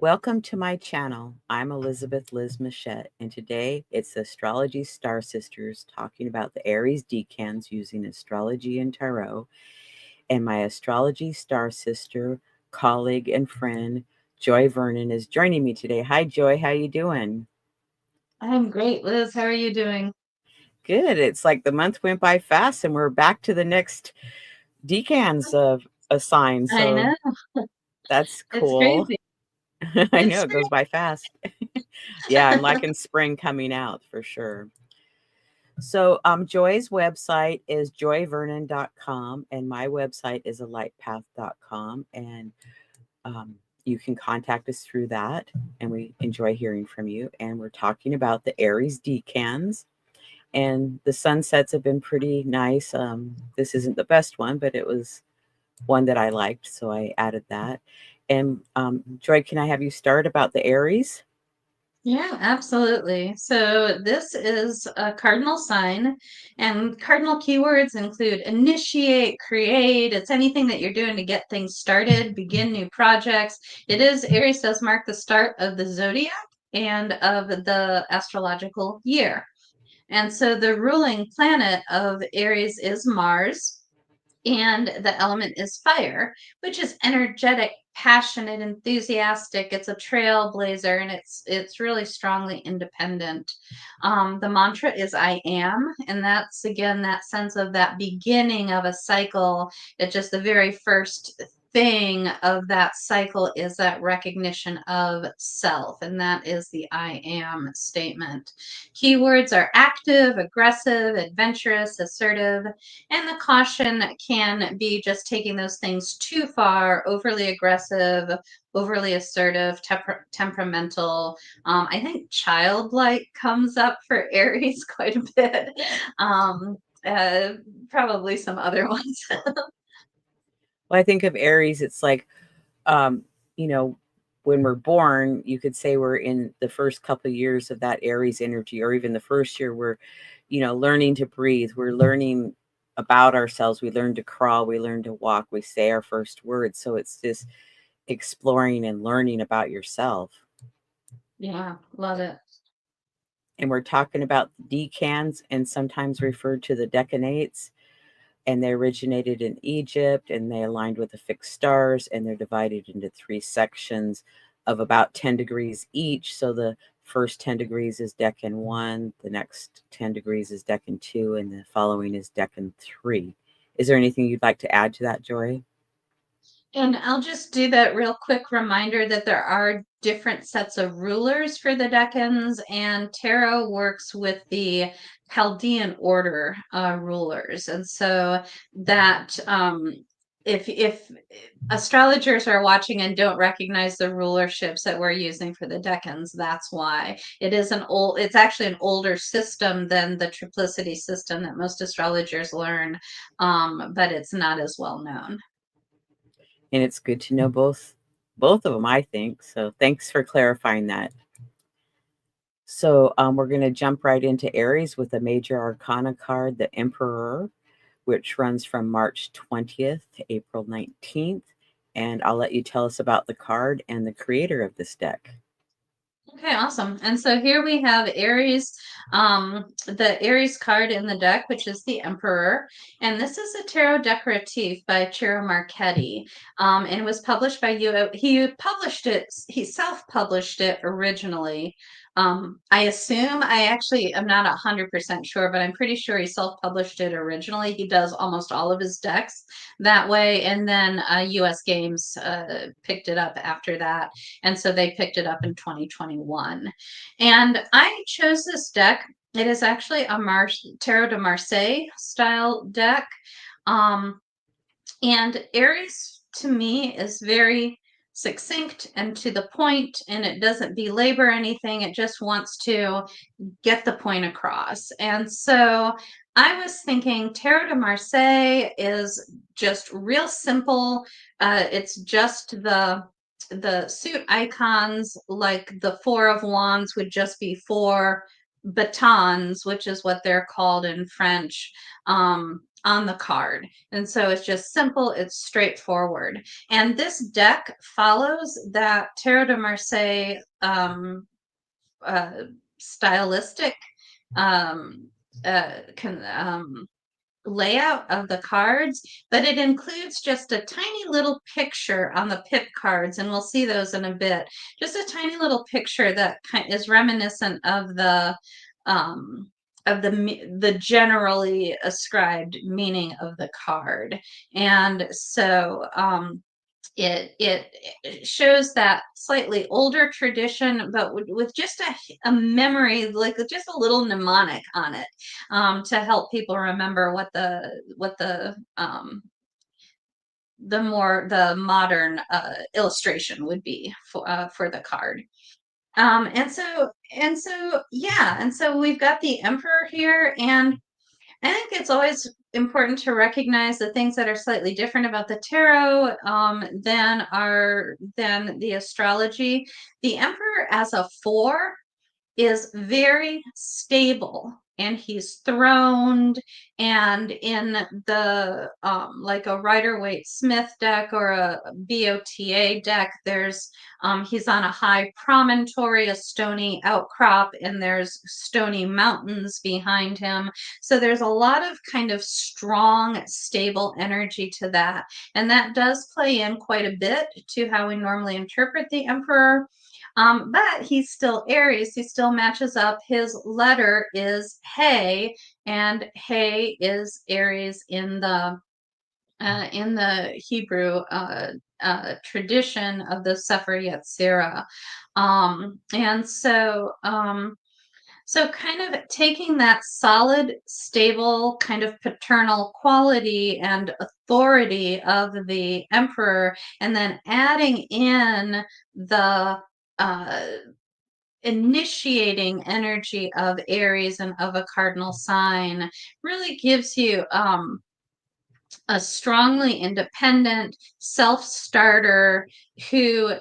Welcome to my channel. I'm Elizabeth Liz Muschett, and today it's the Astrology Star Sisters talking about the Aries Decans using astrology and tarot. And my astrology star sister, colleague, and friend, Joy Vernon, is joining me today. Hi, Joy. How you doing? I'm great, Liz. How are you doing? Good. It's like the month went by fast, and we're back to the next decans of a sign. I So know. that's It's cool. crazy. I It's know it spring. goes by fast. Yeah, I'm liking spring coming out for sure. So, Joy's website is joyvernon.com, and my website is alightpath.com. And um, you can contact us through that. And we enjoy hearing from you. And we're talking about the Aries decans. And the sunsets have been pretty nice. This isn't the best one, but it was one that I liked. So I added that. And Joy, can I have you start about the Aries? Yeah, absolutely. So this is a cardinal sign, and cardinal keywords include initiate, create. It's anything that you're doing to get things started, begin new projects. Aries does mark the start of the zodiac and of the astrological year. And so the ruling planet of Aries is Mars. And the element is fire, which is energetic, passionate, enthusiastic. It's a trailblazer, and it's really strongly independent. The mantra is I am, and that's again that sense of that beginning of a cycle. It's just the very first thing of that cycle is that recognition of self, and that is the I am statement. Keywords are active, aggressive, adventurous, assertive, and the caution can be just taking those things too far, overly aggressive, overly assertive, temperamental. I think childlike comes up for Aries quite a bit. Um, uh, Probably some other ones. Well, I think of Aries, it's like, um, you know, when we're born, you could say we're in the first couple of years of that Aries energy, or even the first year we're, learning to breathe. We're learning about ourselves. We learn to crawl. We learn to walk. We say our first words. So it's this exploring and learning about yourself. Yeah, love it. And we're talking about decans and sometimes referred to the decanates. And they originated in Egypt and they aligned with the fixed stars, and they're divided into three sections of about 10 degrees each. So the first 10 degrees is Decan 1, the next 10 degrees is Decan 2, and the following is Decan 3. Is there anything you'd like to add to that, Joy? And I'll just do that real quick reminder that there are different sets of rulers for the decans, and tarot works with the Chaldean order rulers. And so that if astrologers are watching and don't recognize the rulerships that we're using for the decans, that's why. It's actually an older system than the triplicity system that most astrologers learn, but it's not as well known. And it's good to know both of them, I think. So thanks for clarifying that. So we're going to jump right into Aries with a major arcana card, the Emperor, which runs from March 20th to April 19th. And I'll let you tell us about the card and the creator of this deck. Okay, awesome. And so here we have Aries, the Aries card in the deck, which is the Emperor. And this is a tarot decorative by Ciro Marchetti. And it was published by you. He self-published it originally. I assume, I actually am not 100% sure, but I'm pretty sure he self-published it originally. He does almost all of his decks that way. And then US Games picked it up after that. And so they picked it up in 2021. And I chose this deck. It is actually a Tarot de Marseille style deck. Um, and Aries to me is very succinct and to the point, and it doesn't belabor anything. It just wants to get the point across. And so I was thinking Tarot de Marseille is just real simple. It's just the suit icons, like the Four of Wands would just be four batons, which is what they're called in French, on the card. And so it's just simple, it's straightforward. And this deck follows that Tarot de Marseille uh, stylistic um, can, layout of the cards, but it includes just a tiny little picture on the pip cards, and we'll see those in a bit. Just a tiny little picture that is reminiscent of um, the generally ascribed meaning of the card, and so it shows that slightly older tradition, but with just a memory, like just a little mnemonic on it, to help people remember what the modern illustration would be for the card. And so we've got the Emperor here, and I think it's always important to recognize the things that are slightly different about the tarot than the astrology. The Emperor as a 4 is very stable, and he's throned, and in the like a Rider-Waite-Smith deck or a BOTA deck, there's he's on a high promontory, a stony outcrop, and there's stony mountains behind him. So there's a lot of kind of strong, stable energy to that, and that does play in quite a bit to how we normally interpret the Emperor. But he's still Aries. He still matches up. His letter is He, and He is Aries in the Hebrew tradition of the Sefer Yetzirah. And so kind of taking that solid, stable, kind of paternal quality and authority of the Emperor, and then adding in the initiating energy of Aries and of a cardinal sign really gives you a strongly independent self-starter who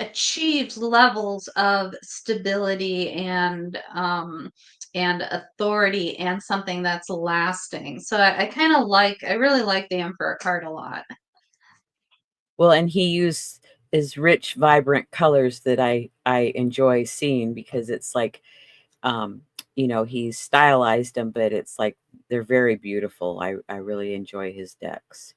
achieves levels of stability and authority and something that's lasting. So I really like the Emperor card a lot. Well, and he used is rich, vibrant colors that I enjoy seeing, because it's like, he's stylized them, but it's like they're very beautiful. I really enjoy his decks.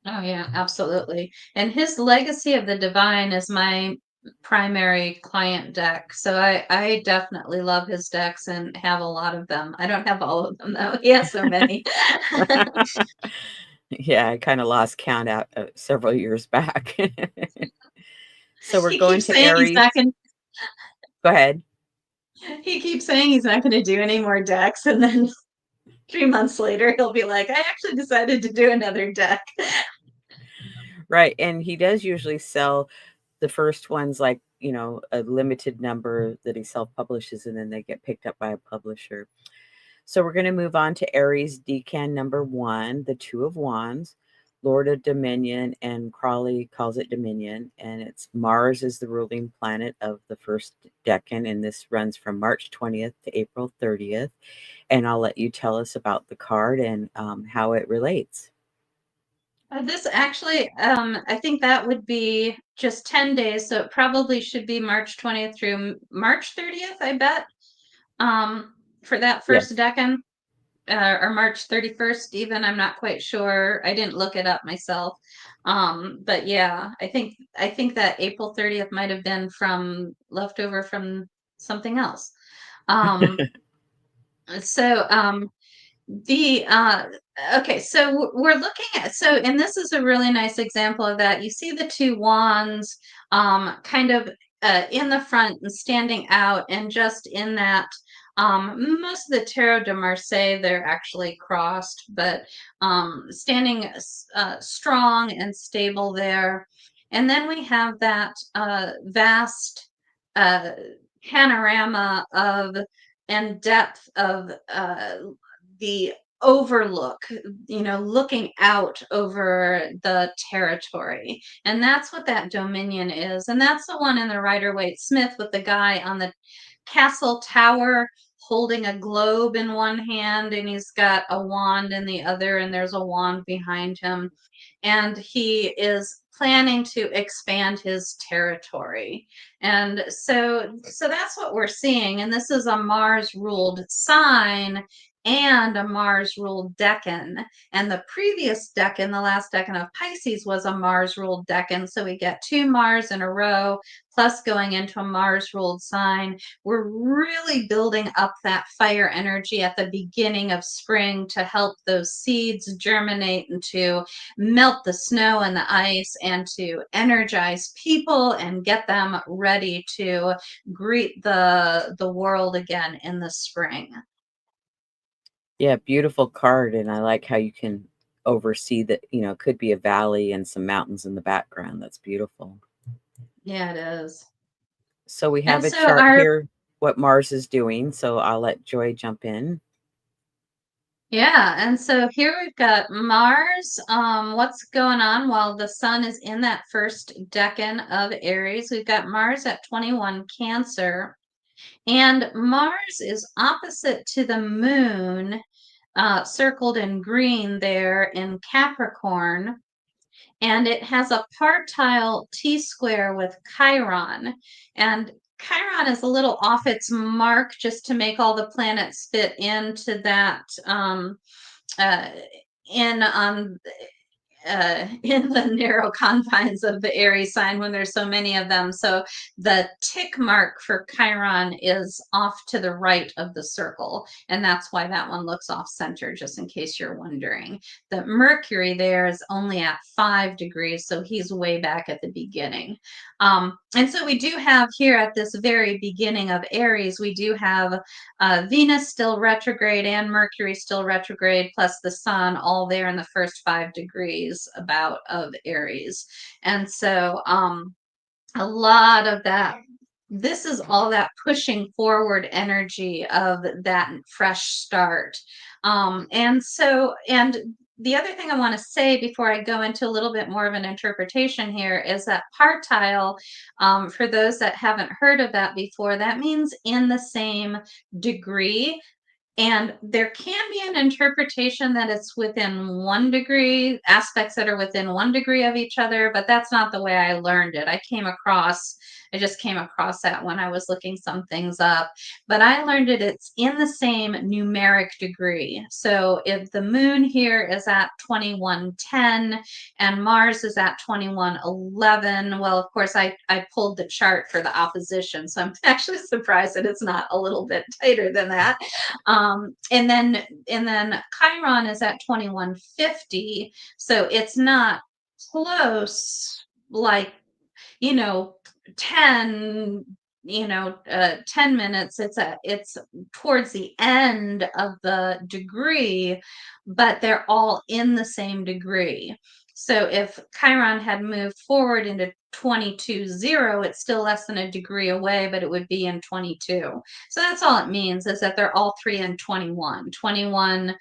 Oh yeah, absolutely. And his Legacy of the Divine is my primary client deck. So I definitely love his decks and have a lot of them. I don't have all of them though. He has so many. Yeah, I kind of lost count out several years back. So we're He going keeps to saying he's Aries. not going Go ahead. he keeps saying he's not going to do any more decks, and then 3 months later he'll be like, I actually decided to do another deck. Right, and he does usually sell the first ones, like, a limited number that he self-publishes, and then they get picked up by a publisher. So we're going to move on to Aries Decan number 1, the Two of Wands, Lord of Dominion, and Crawley calls it Dominion, and it's Mars is the ruling planet of the first decan, and this runs from March 20th to April 30th. And I'll let you tell us about the card and how it relates. This actually, I think that would be just 10 days, so it probably should be March 20th through March 30th, I bet, for that first Yes. decan, or March 31st even. I'm not quite sure. I didn't look it up myself. But yeah, I think that April 30th might have been from leftover from something else. Um, so the okay, so we're looking at, and this is a really nice example of that. You see the two wands kind of in the front and standing out, and just in that most of the Tarot de Marseille, they're actually crossed, but standing strong and stable there. And then we have that vast uh, panorama of and depth of the overlook, looking out over the territory. And that's what that dominion is. And that's the one in the Rider-Waite-Smith with the guy on the castle tower holding a globe in one hand, and he's got a wand in the other, and there's a wand behind him. And he is planning to expand his territory. And so that's what we're seeing. And this is a Mars ruled sign and a Mars ruled decan. And the previous decan, the last decan of Pisces, was a Mars ruled decan. So we get 2 Mars in a row, plus going into a Mars ruled sign. We're really building up that fire energy at the beginning of spring to help those seeds germinate and to melt the snow and the ice and to energize people and get them ready to greet the world again in the spring. Yeah, beautiful card. And I like how you can oversee that, could be a valley and some mountains in the background. That's beautiful. Yeah, it is. So we And have a so chart our here, what Mars is doing. So I'll let Joy jump in. Yeah, and so here we've got Mars. What's going on while the sun is in that first decan of Aries? We've got Mars at 21 Cancer, and Mars is opposite to the moon, circled in green there in Capricorn, and it has a partile T-square with Chiron. And Chiron is a little off its mark just to make all the planets fit into that uh, in in the narrow confines of the Aries sign when there's so many of them. So the tick mark for Chiron is off to the right of the circle. And that's why that one looks off center, just in case you're wondering. The Mercury there is only at 5 degrees. So he's way back at the beginning. And so we do have here at this very beginning of Aries, we do have Venus still retrograde and Mercury still retrograde, plus the sun all there in the first 5 degrees about of Aries. And so a lot of that, this is all that pushing forward energy of that fresh start. And the other thing I want to say before I go into a little bit more of an interpretation here is that partile, for those that haven't heard of that before, that means in the same degree. And there can be an interpretation that it's within 1 degree, aspects that are within 1 degree of each other, but that's not the way I learned it. I just came across that when I was looking some things up. But I learned it, it's in the same numeric degree. So if the moon here is at 2110 and Mars is at 2111, well, of course, I pulled the chart for the opposition. So I'm actually surprised that it's not a little bit tighter than that. And then Chiron is at 2150, so it's not close like 10 10 minutes. It's towards the end of the degree, but they're all in the same degree. So if Chiron had moved forward into 22.0, it's still less than a degree away, but it would be in 22. So that's all it means, is that they're all 3 in 21. 21,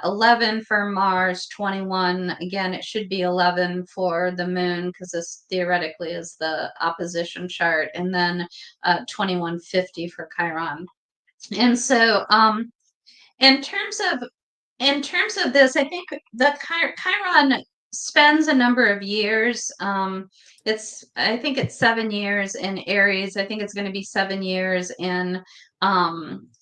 11 for Mars, 21, again, it should be 11 for the moon, because this theoretically is the opposition chart, and then 2150 for Chiron. And so in terms of this, I think the Chiron spends a number of years. I think it's 7 years in Aries. I think it's going to be 7 years in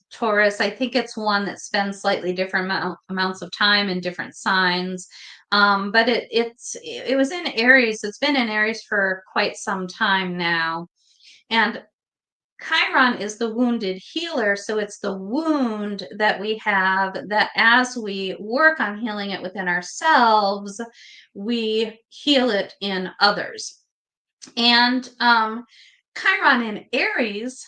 Taurus. I think it's one that spends slightly different amounts of time in different signs. But it was in Aries. It's been in Aries for quite some time now. And Chiron is the wounded healer, so it's the wound that we have that as we work on healing it within ourselves, we heal it in others. And Chiron in Aries,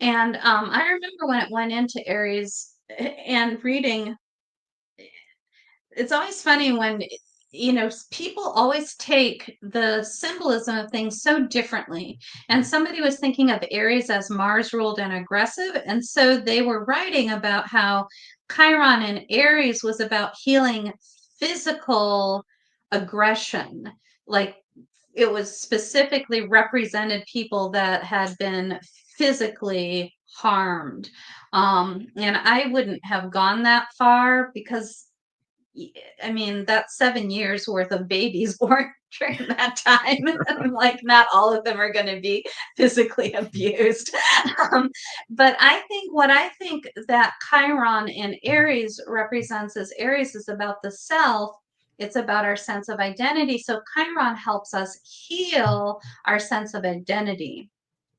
and I remember when it went into Aries and reading, it's always funny when people always take the symbolism of things so differently. And somebody was thinking of Aries as Mars ruled and aggressive, and so they were writing about how Chiron in Aries was about healing physical aggression. Like, it was specifically represented people that had been physically harmed. And I wouldn't have gone that far because I mean, that's 7 years worth of babies born during that time. I'm like, not all of them are going to be physically abused. But what I think that Chiron in Aries represents is Aries is about the self. It's about our sense of identity. So Chiron helps us heal our sense of identity.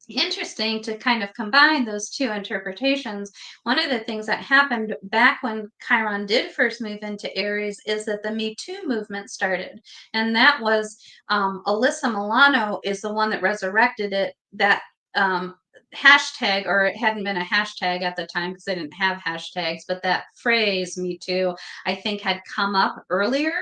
Interesting to kind of combine those two interpretations. One of the things that happened back when Chiron did first move into Aries is that the Me Too movement started. And that was Alyssa Milano is the one that resurrected it, that hashtag, or it hadn't been a hashtag at the time because they didn't have hashtags, but that phrase Me Too, I think, had come up earlier.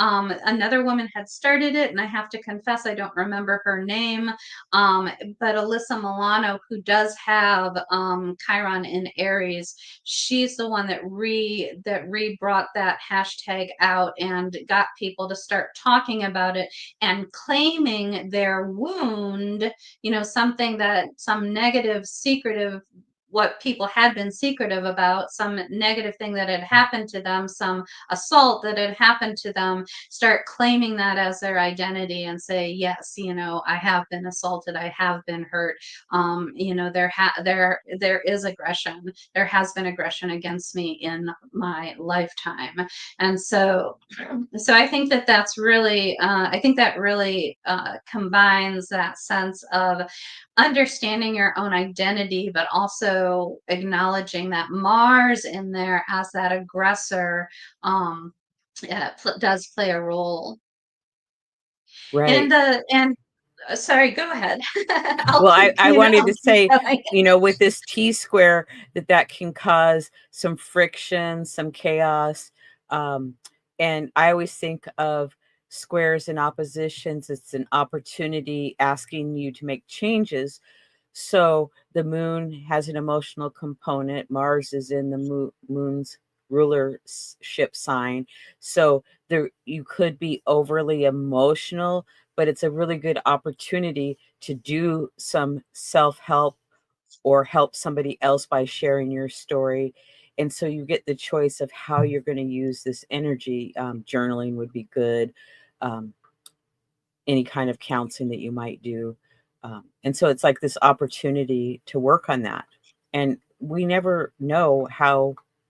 Another woman had started it, and I have to confess, I don't remember her name. But Alyssa Milano, who does have Chiron in Aries, she's the one that brought that hashtag out and got people to start talking about it and claiming their wound, something that some negative, secretive, what people had been secretive about, some negative thing that had happened to them, some assault that had happened to them, start claiming that as their identity and say, yes, I have been assaulted, I have been hurt. There is aggression. There has been aggression against me in my lifetime. And so I think that's really, combines that sense of understanding your own identity, but also acknowledging that Mars in there as that aggressor does play a role. Right. And sorry, go ahead. Well, I wanted I'll to keep say, going. with this T square, that can cause some friction, some chaos. And I always think of squares and oppositions. It's an opportunity asking you to make changes. So the moon has an emotional component. Mars is in the moon's rulership sign. So you could be overly emotional, but it's a really good opportunity to do some self-help or help somebody else by sharing your story. And so you get the choice of how you're going to use this energy. Journaling would be good. Um, any kind of counseling that you might do. And so it's like this opportunity to work on that. And we never know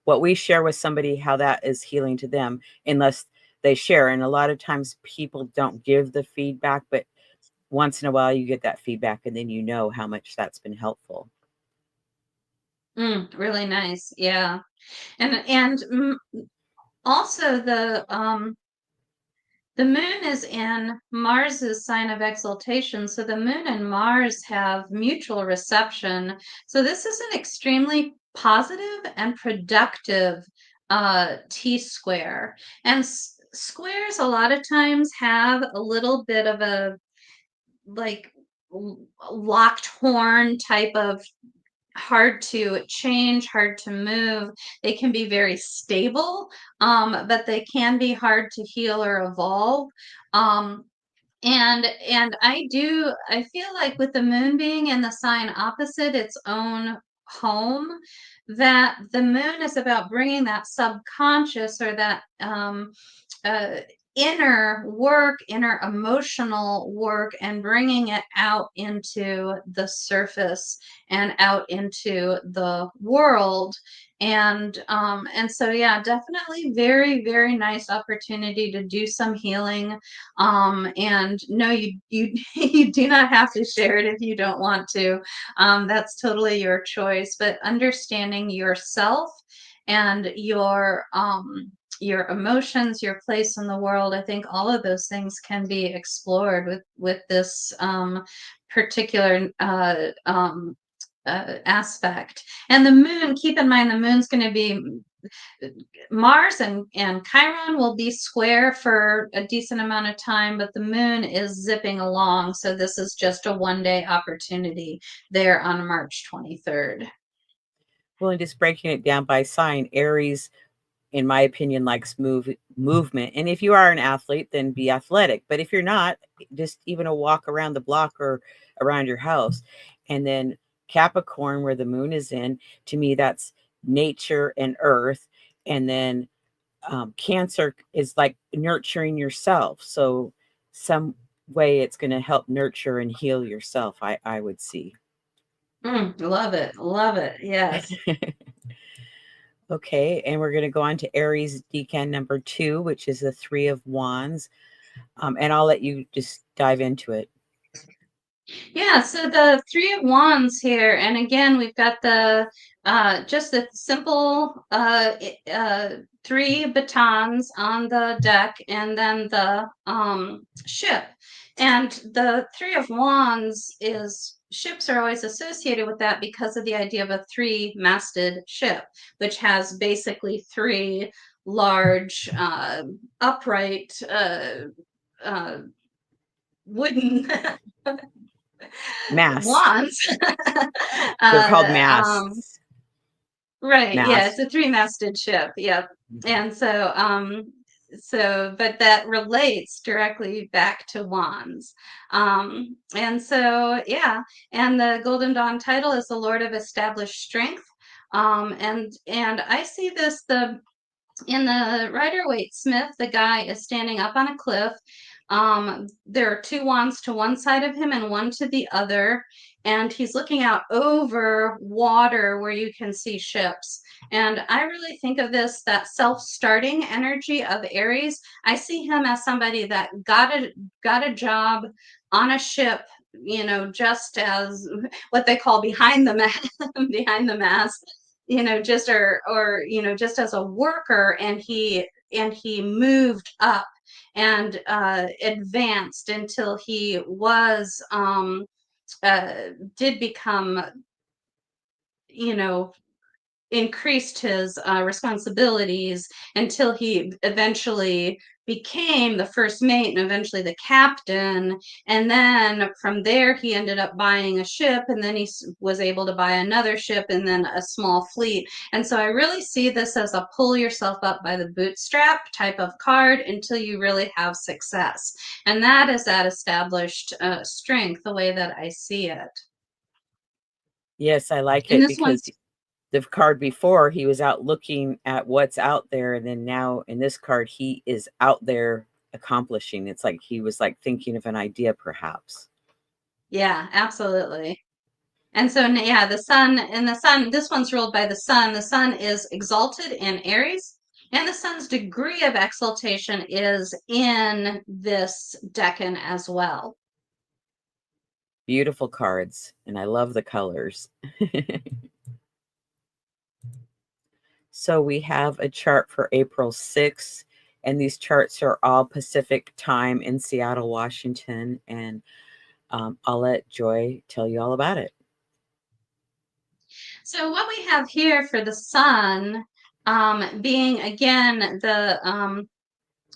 what we share with somebody, how that is healing to them unless they share. And a lot of times people don't give the feedback, but once in a while you get that feedback and then how much that's been helpful. Really nice. Yeah. And also the moon is in Mars's sign of exaltation. So the moon and Mars have mutual reception. So this is an extremely positive and productive T square. And squares a lot of times have a little bit of a like locked horn type of hard to change, hard to move. They can be very stable, but they can be hard to heal or evolve. Um, and I feel like with the moon being in the sign opposite its own home, that the moon is about bringing that subconscious or that uh, inner work, inner emotional work, and bringing it out into the surface and out into the world. And so yeah, definitely very, very nice opportunity to do some healing. And no, you you do not have to share it if you don't want to. That's totally your choice. But understanding yourself and your emotions, your place in the world, I think all of those things can be explored with this particular aspect. And the moon, keep in mind, the moon's going to be Mars and Chiron will be square for a decent amount of time, but the moon is zipping along. So this is just a one-day opportunity there on March 23rd. Well, and just breaking it down by sign, Aries, in my opinion, likes movement. And if you are an athlete, then be athletic. But if you're not, just even a walk around the block or around your house. And then Capricorn, where the moon is in, to me, that's nature and earth. And then Cancer is like nurturing yourself. So some way it's going to help nurture and heal yourself, I would see. Love it. Love it. Yes. Okay, and we're going to go on to Aries Decan number 2, which is the Three of Wands. And I'll let you just dive into it. Yeah, so the Three of Wands here, and again, we've got the just the simple three batons on the deck, and then the ship. And the Three of Wands is ships are always associated with that because of the idea of a three-masted ship, which has basically three large upright wooden Masts. wands. They're called Um, masts. right, yeah, it's Mast. a three-masted ship. Yep. Mhm. And so but that relates directly back to wands. And so yeah, and the Golden Dawn title is the Lord of Established Strength. And I see this the in the Rider-Waite-Smith, the guy is standing up on a cliff. There are two wands to one side of him and one to the other, and he's looking out over water where you can see ships. And I really think of this, that self-starting energy of Aries. I see him as somebody that got a job on a ship, just as what they call behind the mast, behind the mast, just or just as a worker, and he moved up and advanced until he was uh, did become, you know increased his responsibilities until he eventually became the first mate and eventually the captain. And then from there, he ended up buying a ship, and then he was able to buy another ship and then a small fleet. And so I really see this as a pull yourself up by the bootstrap type of card until you really have success. And that is that established strength, the way that I see it. Yes, I like And it this because one's the card before he was out looking at what's out there, and then now in this card he is out there accomplishing. It's like he was like thinking of an idea, perhaps. Yeah, absolutely. And so, yeah, the sun, this one's ruled by the sun. The sun is exalted in Aries, and the sun's degree of exaltation is in this decan as well. Beautiful cards, and I love the colors. So we have a chart for April 6th, and these charts are all Pacific time in Seattle, Washington. And I'll let Joy tell you all about it. So what we have here for the sun, being again and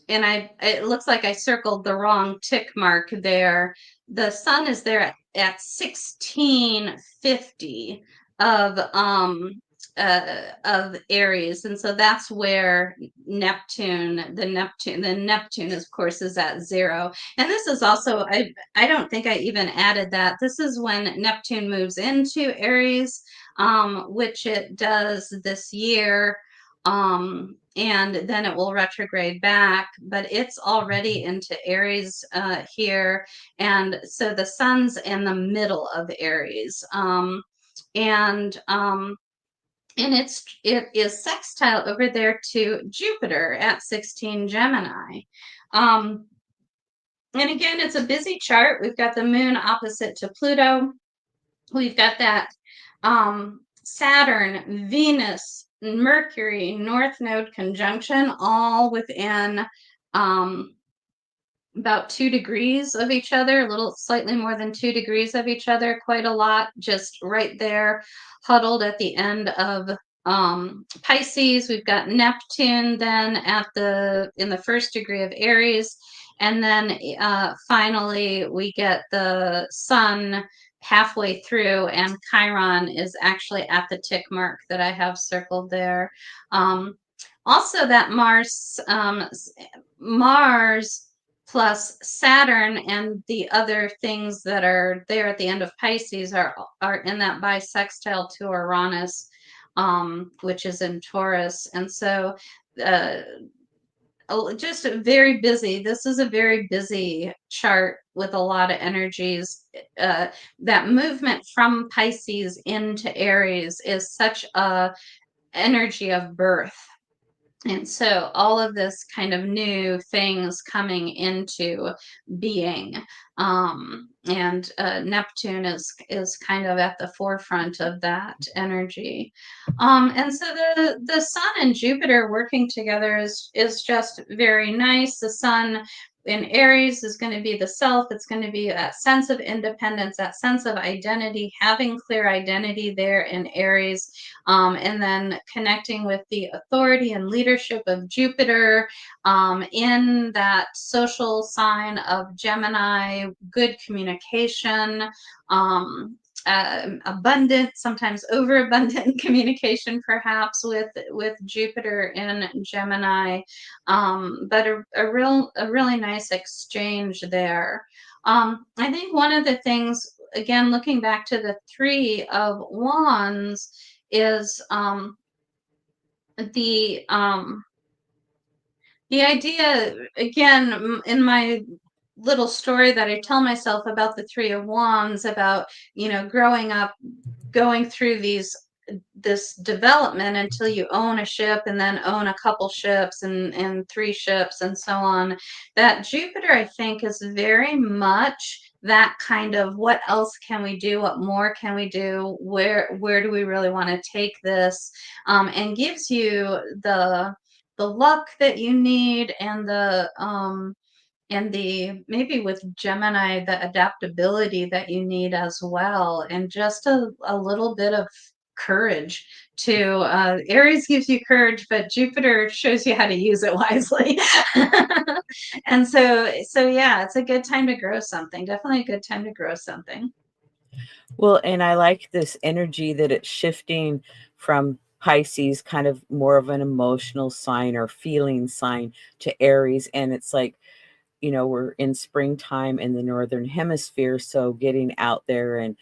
it looks like I circled the wrong tick mark there. The sun is there at 1650 of Aries, and so that's where the Neptune of course is at 0. And this is also, I don't think I even added that. This is when Neptune moves into Aries, which it does this year. And then it will retrograde back, but it's already into Aries here. And so the sun's in the middle of Aries. And it is sextile over there to Jupiter at 16 Gemini. Um, and again, it's a busy chart. We've got the moon opposite to Pluto. We've got that Saturn, Venus, Mercury, North Node conjunction, all within about 2 degrees of each other, a little slightly more than 2 degrees of each other, quite a lot, just right there, huddled at the end of Pisces. We've got Neptune then in the first degree of Aries. And then finally, we get the sun halfway through, and Chiron is actually at the tick mark that I have circled there. Also, that Mars plus Saturn and the other things that are there at the end of Pisces are in that bisextile to Uranus, which is in Taurus. And so uh, just very busy. This is a very busy chart with a lot of energies. That movement from Pisces into Aries is such a energy of birth. And so all of this kind of new things coming into being, and Neptune is kind of at the forefront of that energy, and so the Sun and Jupiter working together is just very nice. The Sun in Aries is going to be the self. It's going to be that sense of independence, that sense of identity, having clear identity there in Aries, and then connecting with the authority and leadership of Jupiter, in that social sign of Gemini, good communication, abundant, sometimes overabundant communication, perhaps with Jupiter in Gemini, but a really nice exchange there. I think one of the things, again, looking back to the Three of Wands, is the um, the idea, again, in my little story that I tell myself about the Three of Wands, about, growing up, going through this development until you own a ship and then own a couple ships and three ships and so on. That Jupiter, I think, is very much that kind of, what else can we do? What more can we do? Where do we really want to take this? And gives you the luck that you need, and the, maybe with Gemini, the adaptability that you need as well, and just a little bit of courage to, Aries gives you courage, but Jupiter shows you how to use it wisely. And so yeah, it's a good time to grow something. Definitely a good time to grow something. Well, and I like this energy that it's shifting from Pisces, kind of more of an emotional sign or feeling sign, to Aries. And it's like, we're in springtime in the northern hemisphere, so getting out there and,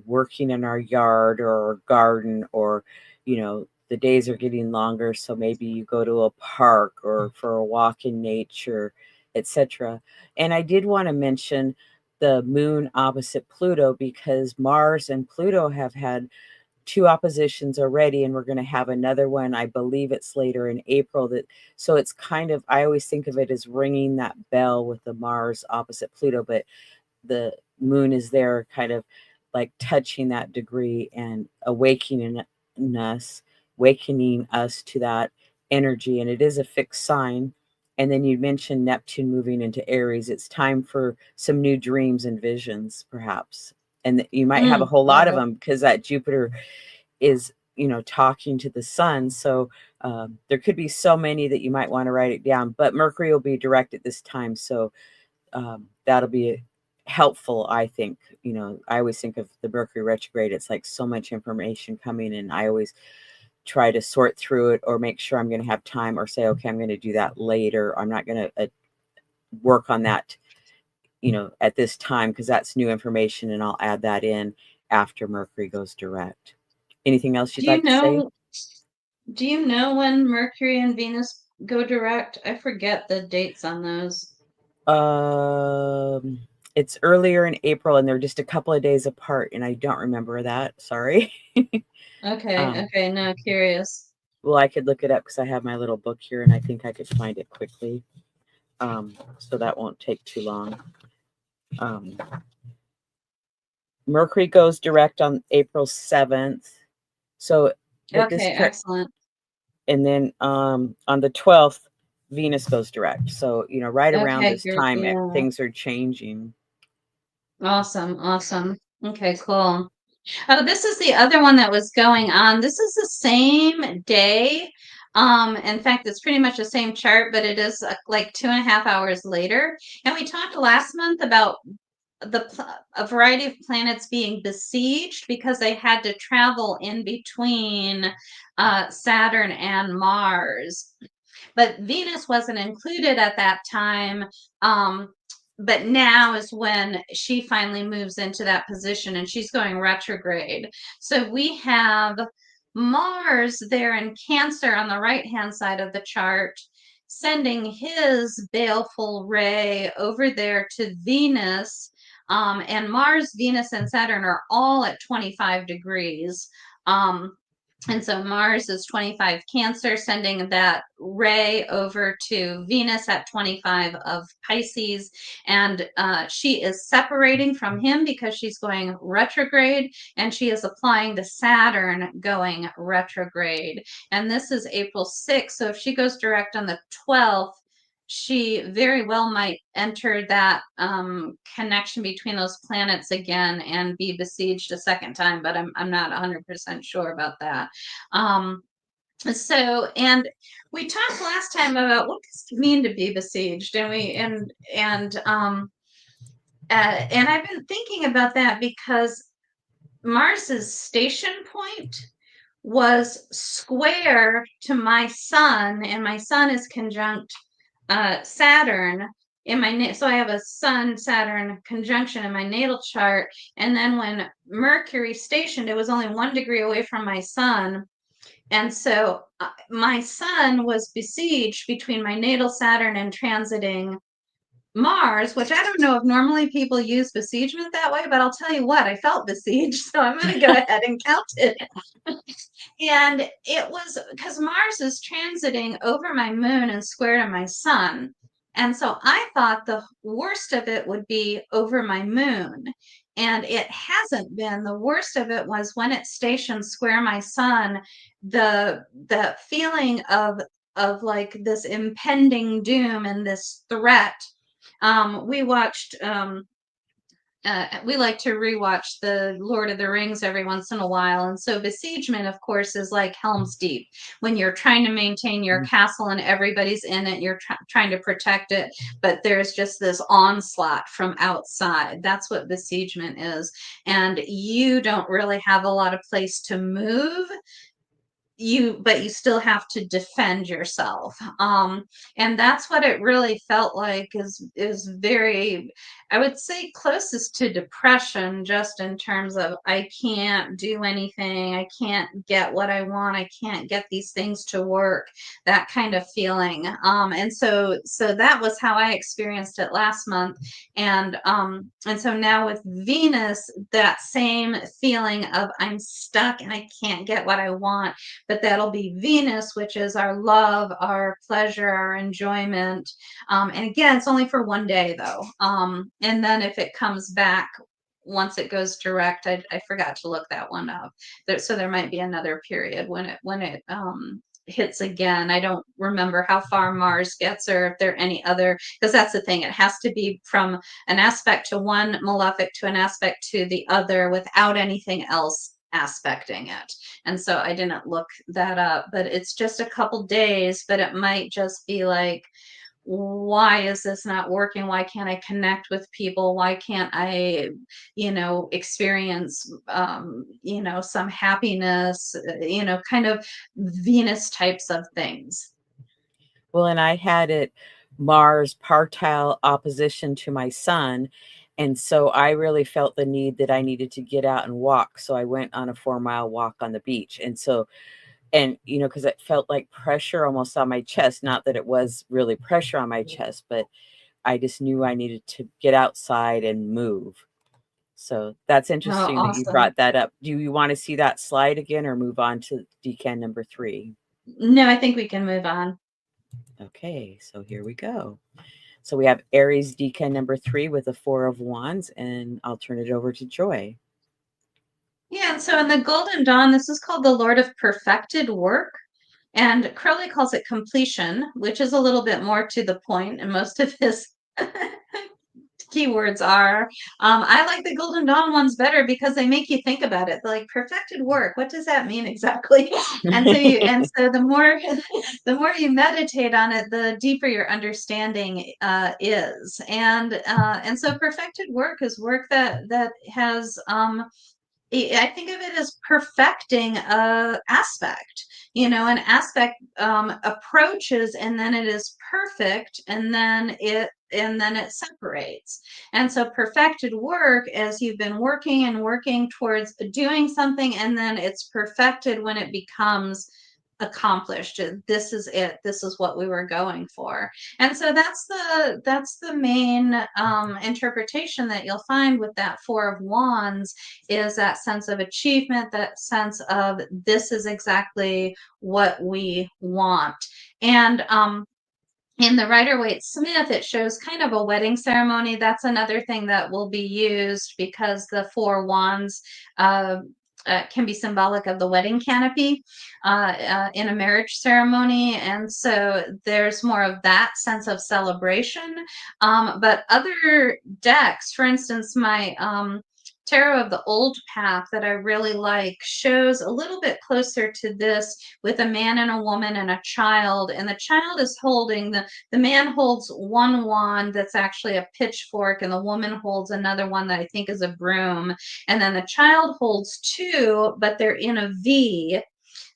working in our yard or our garden, or, the days are getting longer, so maybe you go to a park or for a walk in nature, etc. And I did want to mention the moon opposite Pluto, because Mars and Pluto have had two oppositions already, and we're going to have another one. I believe it's later in April. That So it's kind of, I always think of it as ringing that bell with the Mars opposite Pluto, but the moon is there, kind of like touching that degree and us, awakening us to that energy. And it is a fixed sign. And then you mentioned Neptune moving into Aries. It's time for some new dreams and visions, perhaps. And you might have a whole lot of Love it. them, because that Jupiter is, talking to the sun. So there could be so many that you might want to write it down. But Mercury will be direct at this time. So that'll be helpful, I think. I always think of the Mercury retrograde. It's like so much information coming, and I always try to sort through it, or make sure I'm going to have time, or say, okay, I'm going to do that later. I'm not going to work on that, at this time, because that's new information, and I'll add that in after Mercury goes direct. Anything else you'd Do you like to say? know do you know when Mercury and Venus go direct? I forget the dates on those. Um, it's earlier in April, and they're just a couple of days apart, and I don't remember that. Sorry. Okay, um, okay, no, curious. well, I could look it up because I have my little book here, and I think I could find it quickly. So that won't take too long. Um, Mercury goes direct on April 7th. So, but Okay, excellent. and then on the 12th, Venus goes direct. So, right around Okay, this great. time, Yeah. things are changing. Awesome, awesome. Okay, cool. Oh, this is the other one that was going on. This is the same day. In fact, it's pretty much the same chart, but it is like 2.5 hours later. And we talked last month about a variety of planets being besieged because they had to travel in between Saturn and Mars. but Venus wasn't included at that time. But now is when she finally moves into that position, and she's going retrograde. So we have Mars there in Cancer on the right-hand side of the chart, sending his baleful ray over there to Venus. And Mars, Venus, and Saturn are all at 25 degrees. And so Mars is 25 Cancer, sending that ray over to Venus at 25 of Pisces. And she is separating from him because she's going retrograde, and she is applying to Saturn going retrograde. And this is April 6th. So if she goes direct on the 12th, she very well might enter that connection between those planets again and be besieged a second time, but I'm not 100% sure about that. So, and we talked last time about what does it mean to be besieged, and I've been thinking about that because Mars's station point was square to my sun, and my sun is conjunct Saturn in my so I have a Sun Saturn conjunction in my natal chart, and then when Mercury stationed, it was only 1 degree away from my sun, and so my sun was besieged between my natal Saturn and transiting Mars, which I don't know if normally people use besiegement that way, but I'll tell you what, I felt besieged, so I'm going to go ahead and count it. And it was because Mars is transiting over my moon and square to my sun. And so I thought the worst of it would be over my moon. And it hasn't been. The worst of it was when it stationed square my sun, the feeling of like this impending doom and this threat. We watched we like to rewatch the Lord of the Rings every once in a while. And so besiegement, of course, is like Helm's Deep. When you're trying to maintain your castle and everybody's in it, you're trying to protect it, but there's just this onslaught from outside. That's what besiegement is. And you don't really have a lot of place to move. But you still have to defend yourself. And that's what it really felt like is very, I would say, closest to depression, just in terms of I can't do anything, I can't get what I want, I can't get these things to work, that kind of feeling. And so that was how I experienced it last month. And so now with Venus, that same feeling of I'm stuck and I can't get what I want, but that'll be Venus, which is our love, our pleasure, our enjoyment. And again, it's only for 1 day though. And then if it comes back, once it goes direct, I forgot to look that one up. So there might be another period when it hits again. I don't remember how far Mars gets or if there are any other, because that's the thing. It has to be from an aspect to one malefic to an aspect to the other without anything else aspecting it. And so I didn't look that up, but it's just a couple days, but it might just be like, why is this not working? Why can't I connect with people? Why can't I, experience, some happiness, kind of Venus types of things. Well, and I had it Mars partile opposition to my sun. And so I really felt the need that I needed to get out and walk. So I went on a 4-mile walk on the beach. And so, because it felt like pressure almost on my chest, not that it was really pressure on my chest, but I just knew I needed to get outside and move. So that's Oh, interesting that you awesome. brought that up. Do you want to see that slide again or move on to Decan number 3? No, I think we can move on. Okay, so here we go. So we have Aries Decan number 3 with the 4 of Wands, and I'll turn it over to Joy. Yeah, and so in the Golden Dawn, this is called the Lord of Perfected Work. And Crowley calls it completion, which is a little bit more to the point, and most of his keywords are. I like the Golden Dawn ones better because they make you think about it. They're like perfected work. What does that mean exactly? And so the more you meditate on it, the deeper your understanding is. And so perfected work is work that has I think of it as perfecting a aspect. An aspect approaches, and then it is perfect, and then it separates. And so perfected work, as you've been working and working towards doing something, and then it's perfected when it becomes accomplished. This is it. This is what we were going for. And so that's the main interpretation that you'll find with that Four of Wands, is that sense of achievement, that sense of this is exactly what we want. And in the Rider-Waite-Smith, it shows kind of a wedding ceremony. That's another thing that will be used, because the Four Wands uh, can be symbolic of the wedding canopy in a marriage ceremony. And so there's more of that sense of celebration. But other decks, for instance, my Tarot of the Old Path that I really like, shows a little bit closer to this, with a man and a woman and a child. And the child is holding, the man holds one wand that's actually a pitchfork, and the woman holds another one that I think is a broom. And then the child holds two, but they're in a V.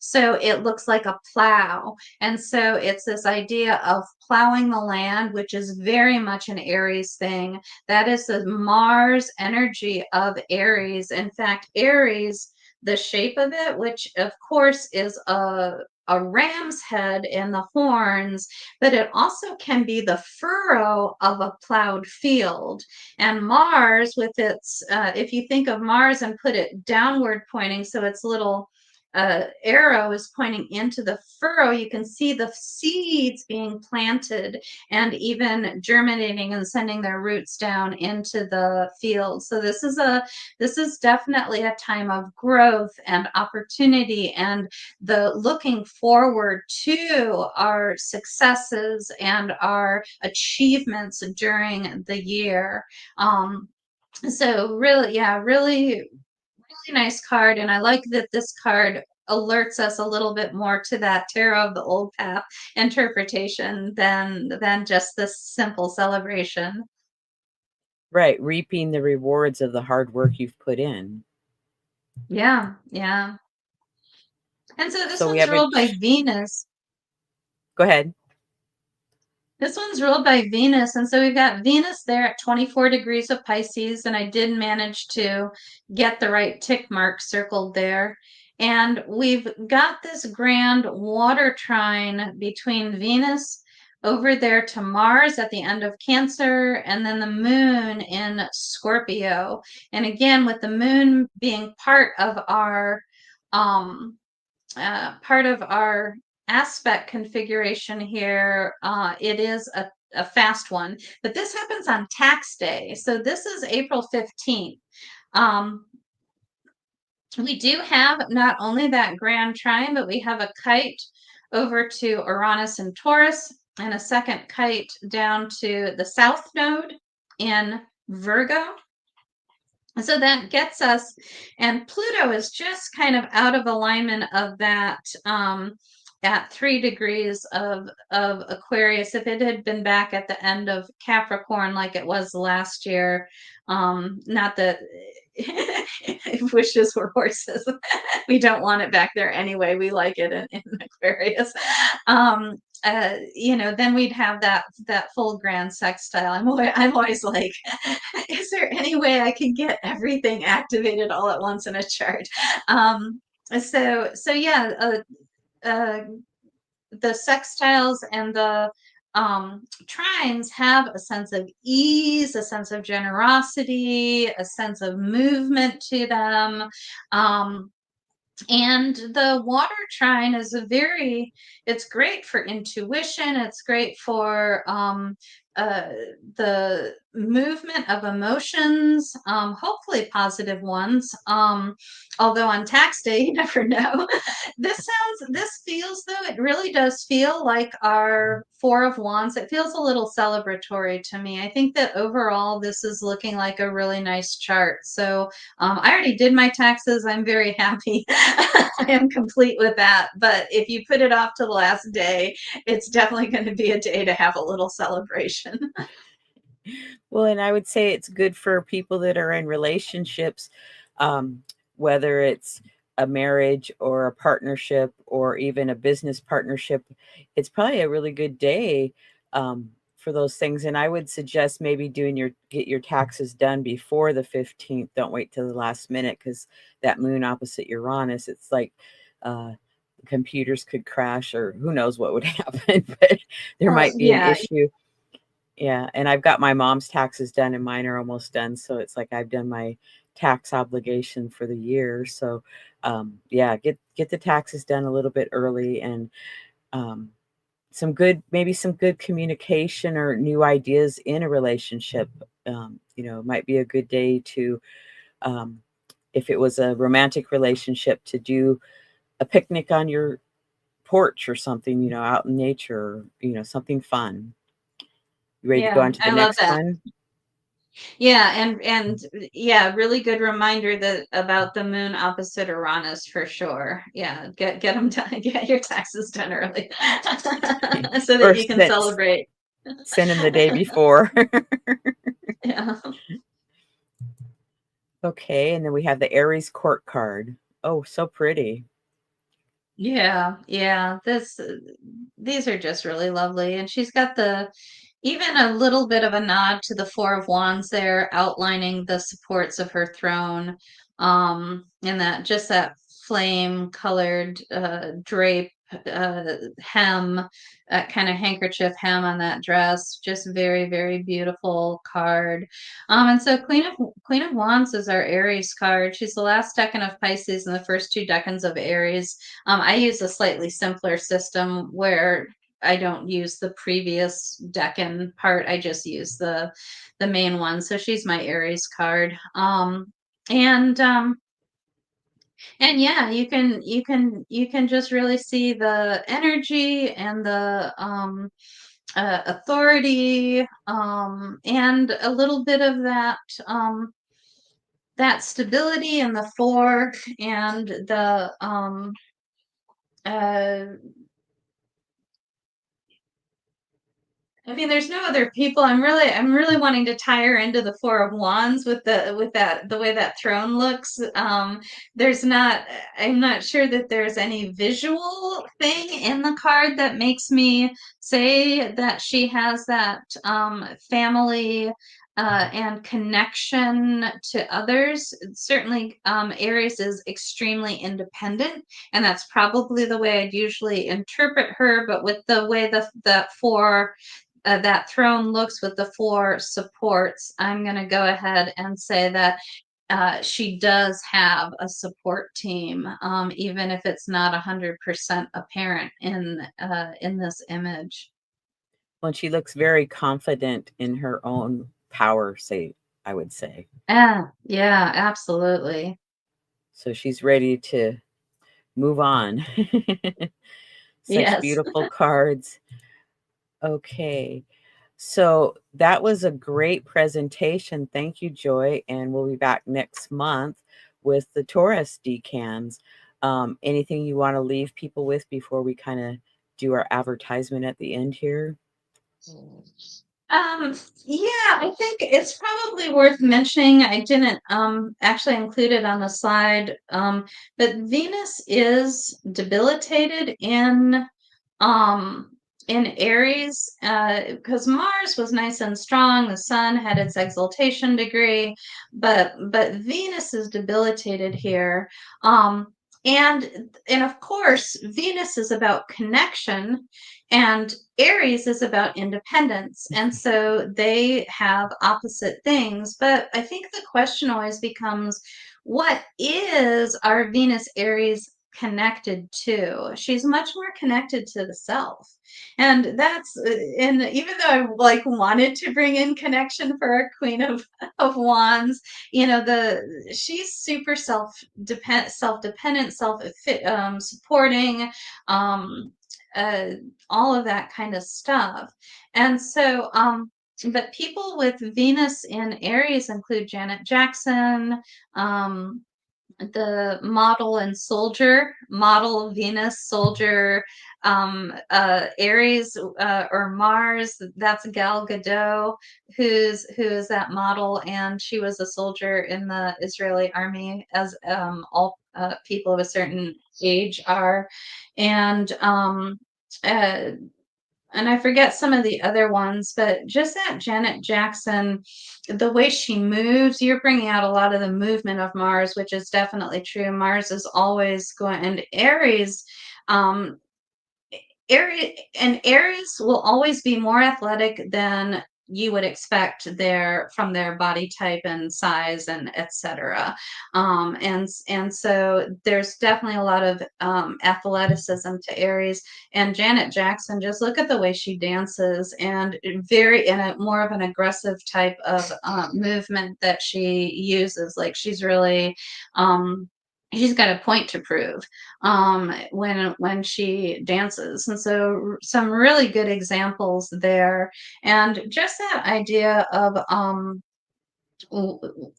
So it looks like a plow. And so it's this idea of plowing the land, which is very much an Aries thing. That is the Mars energy of Aries. In fact, Aries, the shape of it, which of course is a ram's head and the horns, but it also can be the furrow of a plowed field. And Mars, with its, if you think of Mars and put it downward pointing, so its little arrow is pointing into the furrow, you can see the seeds being planted and even germinating and sending their roots down into the field. So this is definitely a time of growth and opportunity, and the looking forward to our successes and our achievements during the year. So really, yeah, really nice card. And I like that this card alerts us a little bit more to that Tarot of the Old Path interpretation than just this simple celebration. Right, reaping the rewards of the hard work you've put in. Yeah, yeah. And so this So we one's have a ruled by Venus. go ahead. This one's ruled by Venus. And so we've got Venus there at 24 degrees of Pisces. And I did manage to get the right tick mark circled there. And we've got this grand water trine between Venus over there to Mars at the end of Cancer, and then the moon in Scorpio. And again, with the moon being part of our aspect configuration here, it is a fast one, but this happens on tax day. So this is April 15th. We do have not only that grand trine, but we have a kite over to Uranus and Taurus, and a second kite down to the south node in Virgo. So that gets us, and Pluto is just kind of out of alignment of that at 3 degrees of Aquarius. If it had been back at the end of Capricorn like it was last year, not that wishes were horses. We don't want it back there anyway. We like it in Aquarius. Then we'd have that full grand sextile. I'm always like, is there any way I can get everything activated all at once in a chart? So yeah, the sextiles and the trines have a sense of ease, a sense of generosity, a sense of movement to them. And the water trine is it's great for intuition. It's great for the movement of emotions, hopefully positive ones. Although on tax day, you never know. This feels, though, it really does feel like our Four of Wands. It feels a little celebratory to me. I think that overall, this is looking like a really nice chart. So I already did my taxes. I'm very happy. I am complete with that. But if you put it off to the last day, it's definitely going to be a day to have a little celebration. Well, and I would say it's good for people that are in relationships. Um, whether it's a marriage or a partnership or even a business partnership, it's probably a really good day for those things. And I would suggest maybe get your taxes done before the 15th. Don't wait till the last minute, because that moon opposite Uranus, it's like computers could crash, or who knows what would happen, but there might be an Yeah. issue. Yeah, and I've got my mom's taxes done and mine are almost done, so it's like I've done my tax obligation for the year. So, yeah, get the taxes done a little bit early, and um, maybe some good communication or new ideas in a relationship. Might be a good day to, um, if it was a romantic relationship, to do a picnic on your porch or something, out in nature, something fun. You ready to go Yeah, on to the I love next that. one? Yeah, and yeah, really good reminder that about the moon opposite Uranus for sure. Yeah, get them done, get your taxes done early, so that Or you can celebrate. send them the day before. Yeah. Okay, and then we have the Aries court card. Oh, so pretty. Yeah, yeah. These are just really lovely, and she's got the even a little bit of a nod to the Four of Wands there, outlining the supports of her throne, and that flame colored drape hem, that kind of handkerchief hem on that dress, just very, very beautiful card. And so Queen of Wands is our Aries card. She's the last decan of Pisces and the first two decans of Aries. I use a slightly simpler system where I don't use the previous decan part. I just use the main one. So she's my Aries card. And and yeah, you can just really see the energy and the authority, and a little bit of that stability in the four, and the uh, I mean, there's no other people. I'm really wanting to tie her into the Four of Wands the way that throne looks. There's not. I'm not sure that there's any visual thing in the card that makes me say that she has that family and connection to others. Certainly, Aries is extremely independent, and that's probably the way I'd usually interpret her. But with the way that four that throne looks with the four supports, I'm going to go ahead and say that she does have a support team, even if it's not 100% apparent in this image. Well, she looks very confident in her own power, I would say. Yeah, absolutely. So she's ready to move on. Such Yes. beautiful cards. Okay. So that was a great presentation. Thank you, Joy. And we'll be back next month with the Taurus decans. Anything you want to leave people with before we kind of do our advertisement at the end here? Yeah, I think it's probably worth mentioning. I didn't actually include it on the slide, but Venus is debilitated um in Aries, because Mars was nice and strong. The Sun had its exaltation degree, but Venus is debilitated here. And of course, Venus is about connection, and Aries is about independence. And so they have opposite things. But I think the question always becomes, what is our Venus Aries connected to? She's much more connected to the self. And even though I like wanted to bring in connection for our Queen of Wands, she's super self-dependent, supporting, um, uh, all of that kind of stuff. And so, but people with Venus in Aries include Janet Jackson, um, the model and soldier, model Venus, soldier, Aries or Mars. That's Gal Gadot, who is that model, and she was a soldier in the Israeli army, as all people of a certain age are, and uh, and I forget some of the other ones, but just that Janet Jackson, the way she moves, you're bringing out a lot of the movement of Mars, which is definitely true. Mars is always going, and Aries, um, Aries will always be more athletic than you would expect from their body type and size and etc. And so there's definitely a lot of athleticism to Aries. And Janet Jackson, just look at the way she dances, and very in a more of an aggressive type of movement that she uses. Like she's got a point to prove when she dances. And so some really good examples there. And just that idea of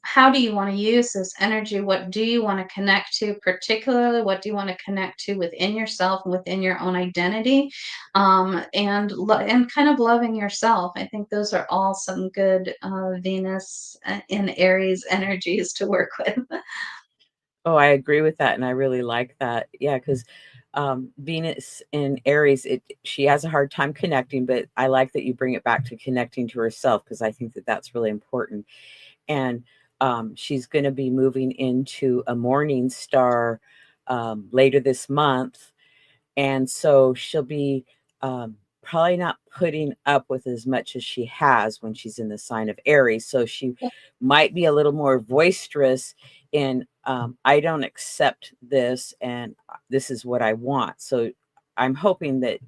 how do you want to use this energy? What do you want to connect to particularly? What do you want to connect to within yourself and within your own identity? And kind of loving yourself. I think those are all some good Venus in Aries energies to work with. Oh, I agree with that, and I really like that. Yeah, because Venus in Aries, she has a hard time connecting, but I like that you bring it back to connecting to herself, because I think that that's really important. And she's going to be moving into a morning star later this month, and so she'll be probably not putting up with as much as she has when she's in the sign of Aries. So she might be a little more boisterous in I don't accept this, and this is what I want. So I'm hoping that,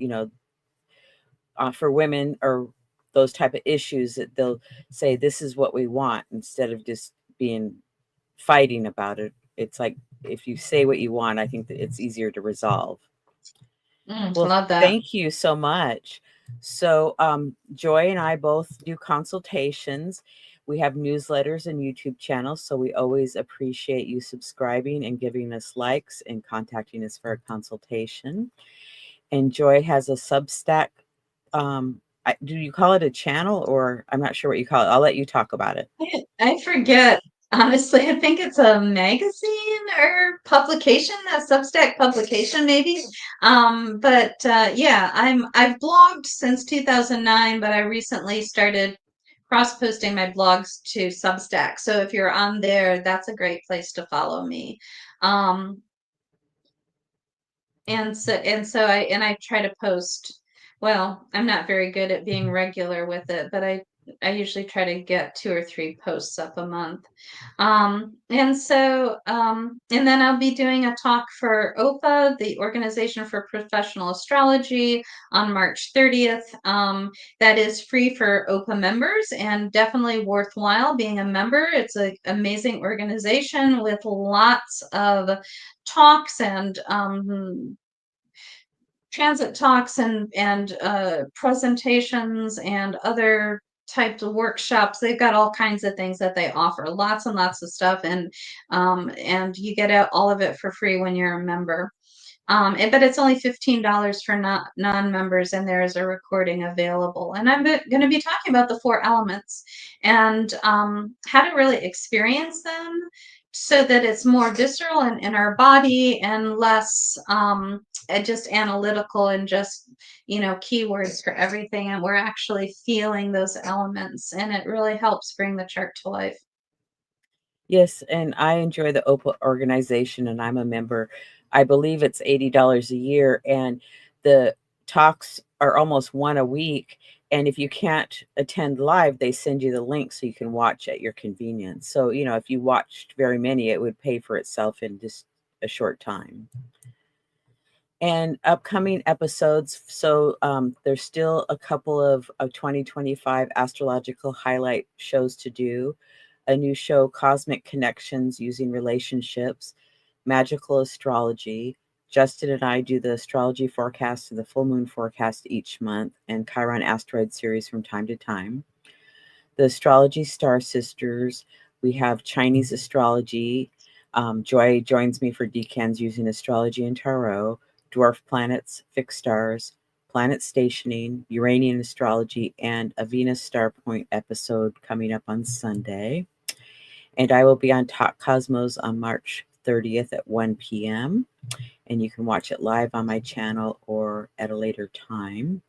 for women or those type of issues, that they'll say this is what we want, instead of just being fighting about it. It's like, if you say what you want, I think that it's easier to resolve. Well, Love that. thank you so much. So, Joy and I both do consultations. We have newsletters and YouTube channels, so we always appreciate you subscribing and giving us likes and contacting us for a consultation. And Joy has a Substack. Do you call it a channel, or I'm not sure what you call it? I'll let you talk about it. I forget. Honestly, I think it's a magazine or publication, a Substack publication, maybe. But yeah, I've blogged since 2009, but I recently started cross-posting my blogs to Substack. So if you're on there, that's a great place to follow me. Um, and I try to post. Well, I'm not very good at being regular with it, but I usually try to get 2 or 3 posts up a month. And then I'll be doing a talk for OPA, the Organization for Professional Astrology, on March 30th. That is free for OPA members and definitely worthwhile being a member. It's an amazing organization with lots of talks and transit talks and presentations and other types of workshops. They've got all kinds of things that they offer, lots and lots of stuff, and you get out all of it for free when you're a member. But it's only $15 for non-members, and there is a recording available. And I'm going to be talking about the 4 elements and how to really experience them, so that it's more visceral and in our body and less just analytical and just keywords for everything. And we're actually feeling those elements, and it really helps bring the chart to life. Yes, and I enjoy the OPA organization, and I'm a member. I believe it's $80 a year, and the talks are almost one a week. And if you can't attend live, they send you the link so you can watch at your convenience. So, if you watched very many, it would pay for itself in just a short time. And upcoming episodes. So there's still a couple of 2025 astrological highlight shows to do. A new show, Cosmic Connections Using Relationships, Magical Astrology. Justin and I do the astrology forecast and the full moon forecast each month, and Chiron asteroid series from time to time. The Astrology Star Sisters. We have Chinese astrology. Joy joins me for Decans using astrology and tarot, dwarf planets, fixed stars, planet stationing, Uranian astrology, and a Venus star point episode coming up on Sunday. And I will be on Talk Cosmos on March 30th at 1 p.m. And you can watch it live on my channel or at a later time.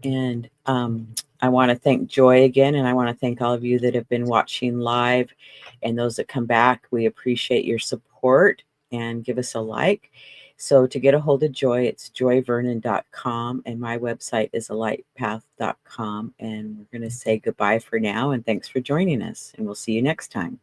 And I want to thank Joy again, and I want to thank all of you that have been watching live and those that come back. We appreciate your support, and give us a like. So to get a hold of Joy, it's joyvernon.com, and my website is alightpath.com. And we're going to say goodbye for now, and thanks for joining us, and we'll see you next time.